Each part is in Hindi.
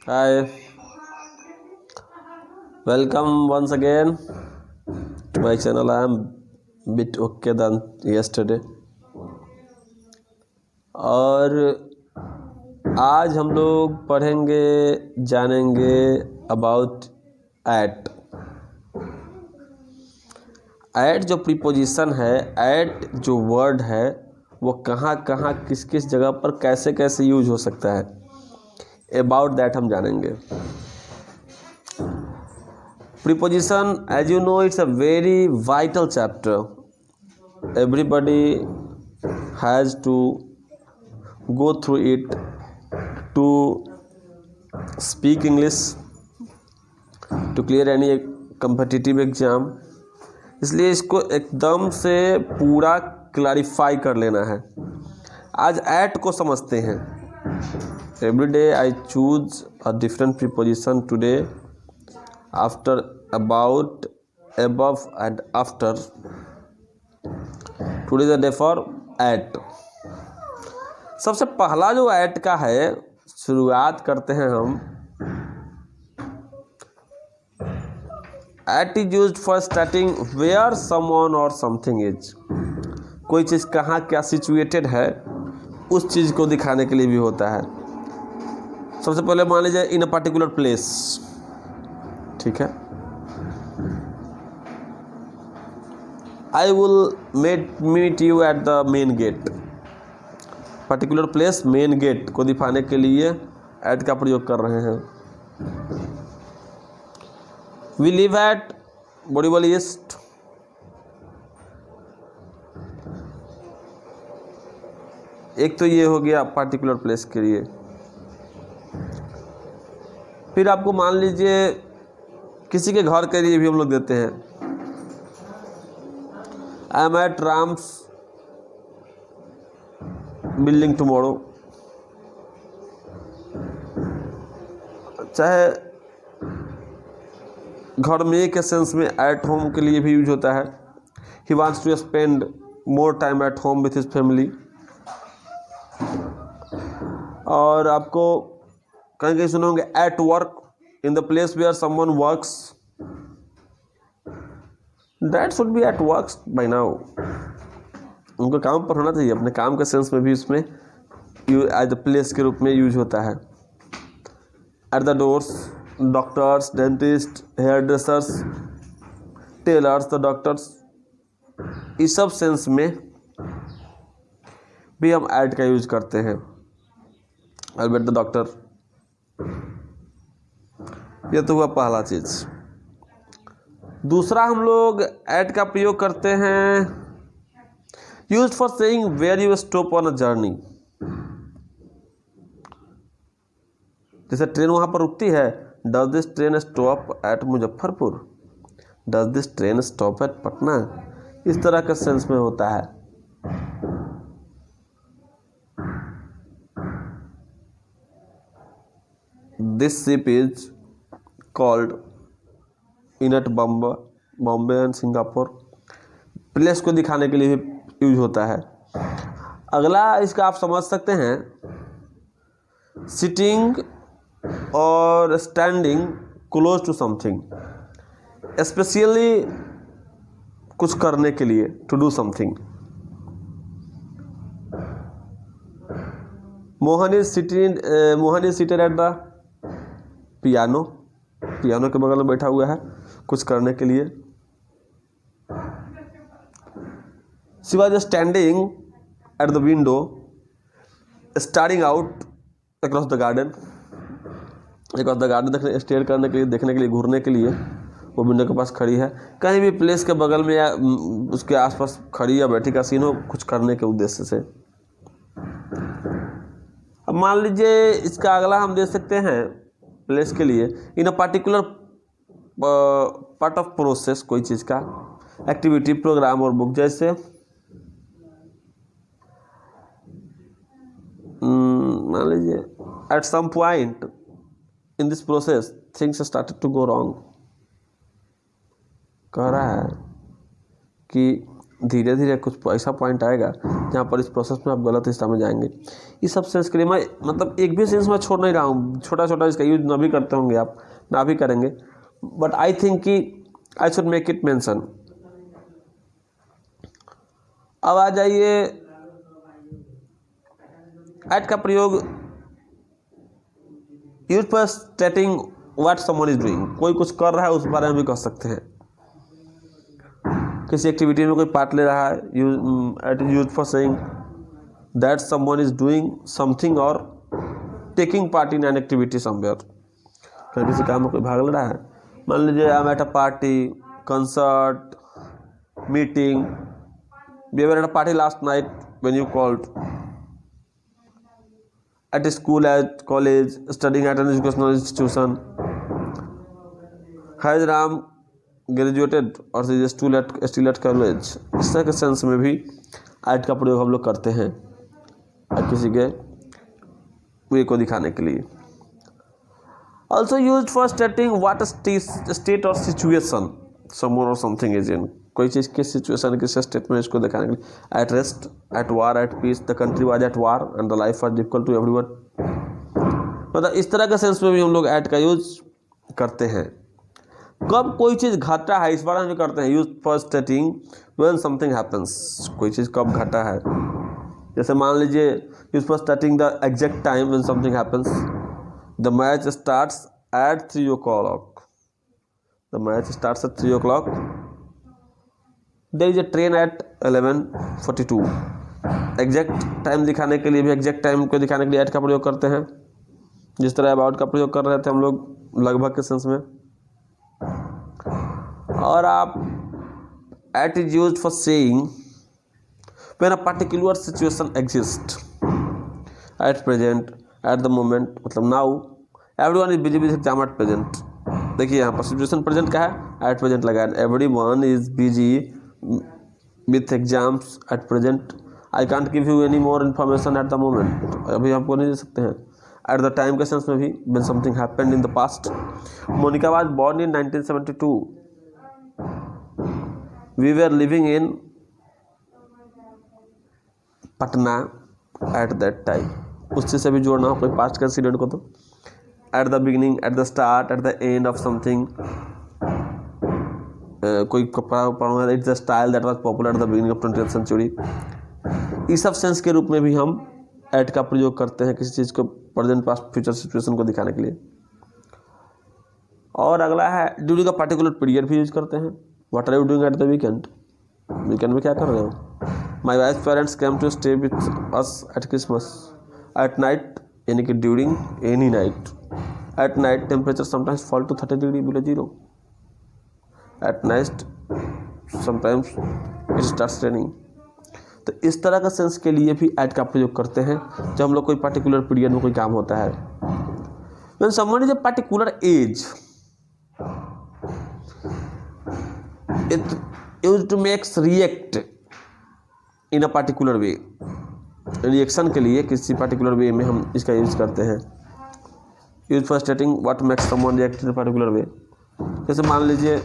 Hi, welcome once again to my channel. I am bit okay than yesterday. और आज हम लोग पढ़ेंगे जानेंगे अबाउट एट। एट जो प्रीपोजिशन है, एट जो वर्ड है वो कहाँ कहाँ किस किस जगह पर कैसे कैसे यूज हो सकता है, अबाउट दैट हम जानेंगे। Preposition, as you know, it's a very vital chapter. Everybody has to go through it to speak English, to clear any competitive exam. इसलिए इसको एकदम से पूरा क्लैरिफाई कर लेना है। आज एट को समझते हैं। Every day I choose a different preposition today after about above and after. Today is the day for at. सबसे पहला जो at का है, शुरुआत करते हैं हम। at is used for stating where someone or something is. कोई चीज़ कहाँ क्या सिचुएटेड है उस चीज़ को दिखाने के लिए भी होता है। सबसे पहले मान लीजिए इन अ पर्टिकुलर प्लेस, ठीक है। I will meet you at the main gate. Particular place main gate को दिखाने के लिए एट का प्रयोग कर रहे हैं। We live at Borivali east. एक तो ये हो गया पर्टिकुलर प्लेस के लिए। फिर आपको मान लीजिए किसी के घर के लिए भी हम लोग देते हैं। I am at Ram's building tomorrow। चाहे घर में के सेंस में एट होम के लिए भी यूज होता है। He wants to spend more time at home with his family। और आपको कहीं कहीं सुने होंगे at work, in the place where someone works। That should be at work by now। उनको काम पर होना चाहिए, अपने काम के सेंस में भी उसमें एज अ प्लेस के रूप में यूज होता है। At the doors, doctors, dentist, hair dressers, tailors, the doctors, इस सब सेंस में भी हम एट का यूज करते हैं। एट द डॉक्टर, ये तो हुआ पहला चीज। दूसरा हम लोग एट का प्रयोग करते हैं use for saying where you stop on a journey. जैसे ट्रेन वहां पर रुकती है, does this train stop at Muzaffarpur, does this train stop at Patna, इस तरह का सेंस में होता है। This ship is called in at Bombay and Singapore, place को दिखाने के लिए भी यूज होता है। अगला इसका आप समझ सकते हैं सिटिंग और standing close to something, specially कुछ करने के लिए, to do something. Mohan is seated at the piano, piano के बगल में बैठा हुआ है कुछ करने के लिए। She was standing at the window staring out across the garden, across the garden stare करने के लिए, देखने के लिए, घूरने के लिए वो विंडो के पास खड़ी है। कहीं भी प्लेस के बगल में या उसके आसपास खड़ी या बैठी का सीन हो, कुछ करने के उद्देश्य से। अब मान लीजिए इसका अगला हम दे सकते हैं प्लेस के लिए in a particular part of process, कोई चीज़ का एक्टिविटी, प्रोग्राम और बुक। जैसे मान लीजिए at some point in this process things started to go wrong. कह रहा है कि धीरे धीरे कुछ ऐसा पॉइंट आएगा जहाँ पर इस प्रोसेस में आप गलत हिस्सा में जाएंगे। इस सब सेंस के लिए मैं मतलब एक भी सेंस मैं छोड़ नहीं रहा हूँ, छोटा छोटा इसका यूज ना भी करते होंगे आप, ना भी करेंगे, बट आई थिंक कि I should make it mention. अब आ जाइए एट का प्रयोग use for स्टेटिंग what someone is doing. कोई कुछ कर रहा है उस बारे में भी कह सकते हैं। किसी एक्टिविटी में कोई पार्ट ले रहा है, it is use for saying that someone is doing something और taking part in an activity somewhere. क्या किसी काम में कोई भाग ले रहा है, मान लीजिए I am at a party, concert, meeting, we were at a party last night when you called, at a school, at college, studying at an educational institution. Has Ram graduated or is still at college? इस तरह के सेंस में भी एट का प्रयोग हम लोग करते हैं किसी के वे को दिखाने के लिए। Also used for stating what state or situation someone or something is in। कोई चीज़ किस सिचुएशन किस स्टेट में इसको दिखाने के लिए। At rest, at war, at peace, the country was at war and the life was difficult to everyone. मतलब इस तरह के सेंस में भी हम लोग एट का यूज करते हैं। कब कोई चीज़ घटा है इस बारे में भी करते हैं, use for stating when something happens. कोई चीज़ कब घटा है, जैसे मान लीजिए use for stating the exact time when something happens. The match starts at 3 o'clock। The match starts at 3 o'clock। There is a train at 11:42। Exact time दिखाने के लिए भी, एग्जैक्ट टाइम को दिखाने के लिए एट का प्रयोग करते हैं, जिस तरह अबाउट का प्रयोग कर रहे थे हम लोग लगभग के सेंस में। और आप it is used for saying when a particular situation exist. At present, at the moment, मतलब now everyone is busy with exam at present. देखिए यहाँ पर सिचुएशन प्रेजेंट का है, एट प्रेजेंट लगा है। Everyone is busy with exams at present। I can't give you any more information at the moment। अभी आपको नहीं दे सकते हैं। At the time के सेंस में भी when something happened in the past। Monika was born in 1972। We were living in Patna at that time। उस चीज़ से भी जोड़ना हो कोई पास्ट के इंसिडेंट को तो at the beginning, at the start, at the end of something। कोई कपड़ा, it's the style that was popular at the beginning of 20th century. इस सब सेंस के रूप में भी हम एट का प्रयोग करते हैं किसी चीज़ को प्रेजेंट पास्ट फ्यूचर सिचुएशन को दिखाने के लिए। और अगला है ड्यूरिंग अ पर्टिकुलर पीरियड भी यूज करते हैं। What are you doing at the weekend. Weekend में क्या कर रहे हो। My wife parents came to stay with us at Christmas. At night यानी कि during any night. At night temperature sometimes fall to 30 degree below zero. At night sometimes it starts raining. तो इस तरह का सेंस के लिए भी एट का प्रयोग करते हैं जब हम लोग कोई पर्टिकुलर पीरियड में कोई काम होता है। When someone is a particular age, it used to makes react in a particular way. Reaction के लिए किसी पर्टिकुलर वे में हम इसका यूज करते हैं। Use for स्टेटिंग what makes someone react in a particular वे। जैसे मान लीजिए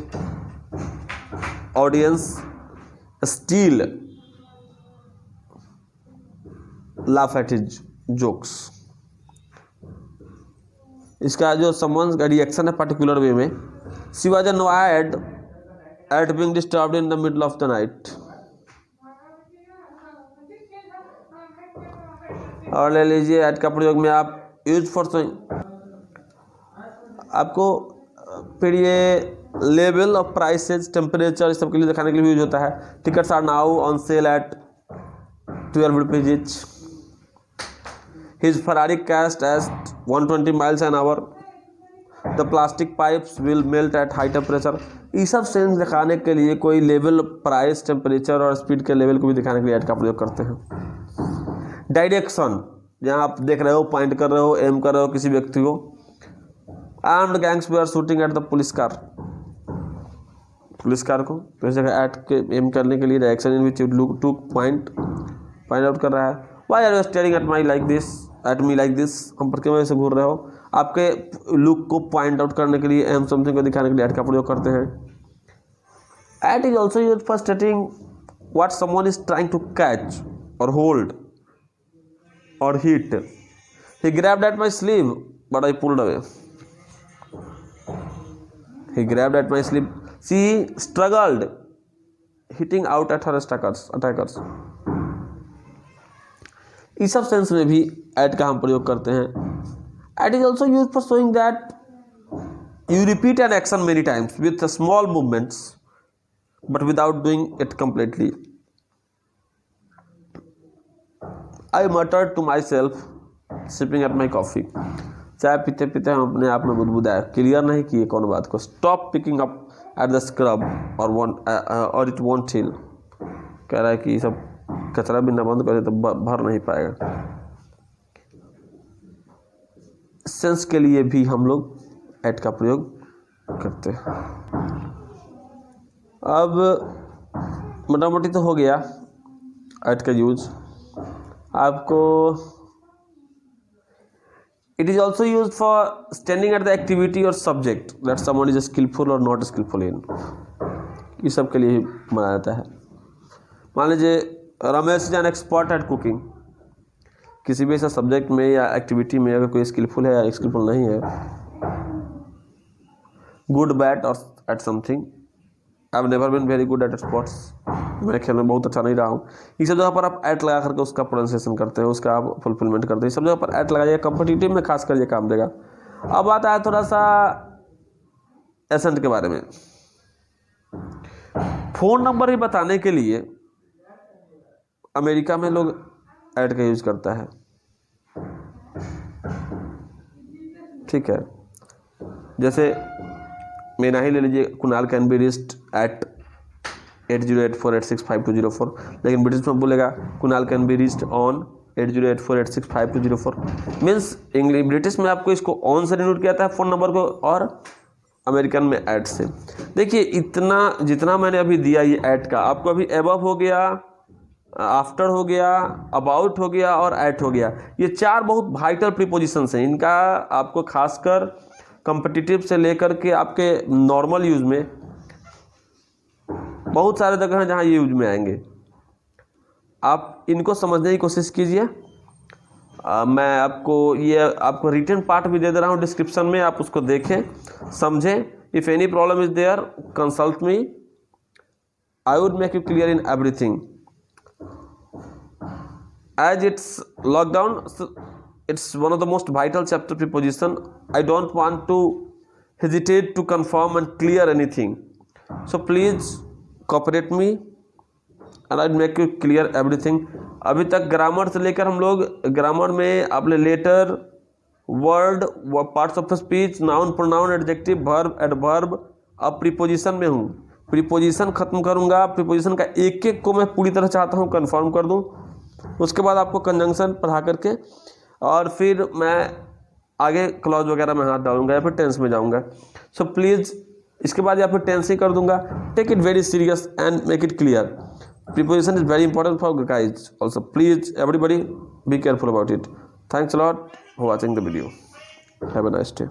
audience still laugh at his jokes. इसका जो समवन का रिएक्शन है पर्टिकुलर वे में, she was annoyed eight being disturbed in the middle of the night. और ले लीजिए एट का प्रयोग में आप यूज फॉर आपको फिर ये लेवल ऑफ प्राइसेस, टेम्परेचर, इस सब के लिए दिखाने के लिए यूज होता है। Tickets are now on sale at 12 rupees each। His Ferrari crashed at 120 miles an hour। The plastic pipes will melt at high temperature। ये सब सेंस दिखाने के लिए कोई लेवल, प्राइस, टेम्परेचर और स्पीड के लेवल को भी दिखाने के लिए एट का प्रयोग करते हैं। डायरेक्शन, जहाँ आप देख रहे हो, पॉइंट कर रहे हो, एम कर रहे हो किसी व्यक्ति को। Armed gangs they are shooting at the police car. Police car को तो इस जगह एट के एम करने के लिए direction in which look to point out कर रहा है। Why are you staring at my like this, at me like this. हम पर क्यों ऐसे घूर रहे हो। आपके लुक को पॉइंट आउट करने के लिए, एम समथिंग को दिखाने के लिए एट का प्रयोग करते हैं। At is also use for stating what someone is trying to catch or hold or hit. He grabbed at my sleeve, but I pulled away. He grabbed at my sleeve. She struggled, hitting out at her attackers. इस सब सेंस में भी एट का हम प्रयोग करते हैं. At is also use for showing that you repeat an action many times with small movements but without doing it completely. I muttered to myself sipping at my coffee. चाय पीते पीते हम अपने आप में बुदबुदाए, क्लियर नहीं किए कौन बात को. Stop picking up at the scrub or it won't heal. कह रहा है कि सब कचरा भी ना बंद करे तो भर नहीं पाएगा. सेंस के लिए भी हम लोग एट का प्रयोग करते हैं. अब मोटा मोटी तो हो गया एट का यूज. आपको it is also use for standing at the activity और subject that someone is skillful और नॉट स्किलफुल इन. ये सब के लिए माना जाता है. मान लीजिए Ramesh is an expert at cooking. किसी भी ऐसा सब्जेक्ट में या एक्टिविटी में अगर कोई स्किलफुल है या स्किलफुल नहीं है, गुड बैट और at something. I have never been very good at sports. मैं खेल में बहुत अच्छा नहीं रहा हूँ. ये सब जगह पर आप एट लगा करके उसका प्रोनाउंसिएशन करते हैं, उसका आप फुलफिलमेंट करते हैं. सब जगह पर एट लगाइए. कॉम्पिटिटिव में खास कर ये काम देगा. अब आता है थोड़ा सा एसेंट के बारे में. फोन नंबर ही बताने के लिए अमेरिका में लोग एट का यूज करता है. ठीक है, जैसे मेरा ही ले लीजिए, Kunal can be reached at 8084865204. लेकिन ब्रिटिश में बोलेगा Kunal can be reached on 8084865204. Means English British में आपको इसको ऑन से डिनोट किया जाता है फोन नंबर को, और अमेरिकन में एट से. देखिए इतना जितना मैंने अभी दिया ये एट का, आपको अभी एबव हो गया, आफ्टर हो गया, अबाउट हो गया और एट हो गया. ये चार बहुत वाइटल प्रीपोजिशंस हैं. इनका आपको खासकर कॉम्पिटिटिव से लेकर के आपके नॉर्मल यूज में बहुत सारे जगह हैं जहां ये यूज में आएंगे. आप इनको समझने की कोशिश कीजिए. मैं आपको रिटन पार्ट भी दे रहा हूं डिस्क्रिप्शन में, आप उसको देखें, समझें. If any problem is there consult me. I would make you clear in everything. As it's lockdown, it's one of the most vital chapter preposition. I don't want to hesitate to confirm and clear anything. So please cooperate me and I'll make you clear everything. अभी तक ग्रामर से लेकर हम लोग ग्रामर में आपने letter, word, parts of speech, noun, pronoun, adjective, verb, adverb. अब प्रीपोजिशन में हूँ. प्रीपोजिशन खत्म करूँगा. प्रीपोजिशन का एक एक को मैं पूरी तरह चाहता हूँ कन्फर्म कर दूँ. उसके बाद आपको कंजंक्शन पढ़ा करके और फिर मैं आगे क्लॉज वगैरह में हाथ डालूंगा या फिर टेंस में जाऊंगा. सो प्लीज़ इसके बाद या फिर टेंस ही कर दूंगा. Take it very serious and make it clear. Preposition is very important for guys also. Please everybody be careful about it. Thanks a lot for watching the video. Have a nice day.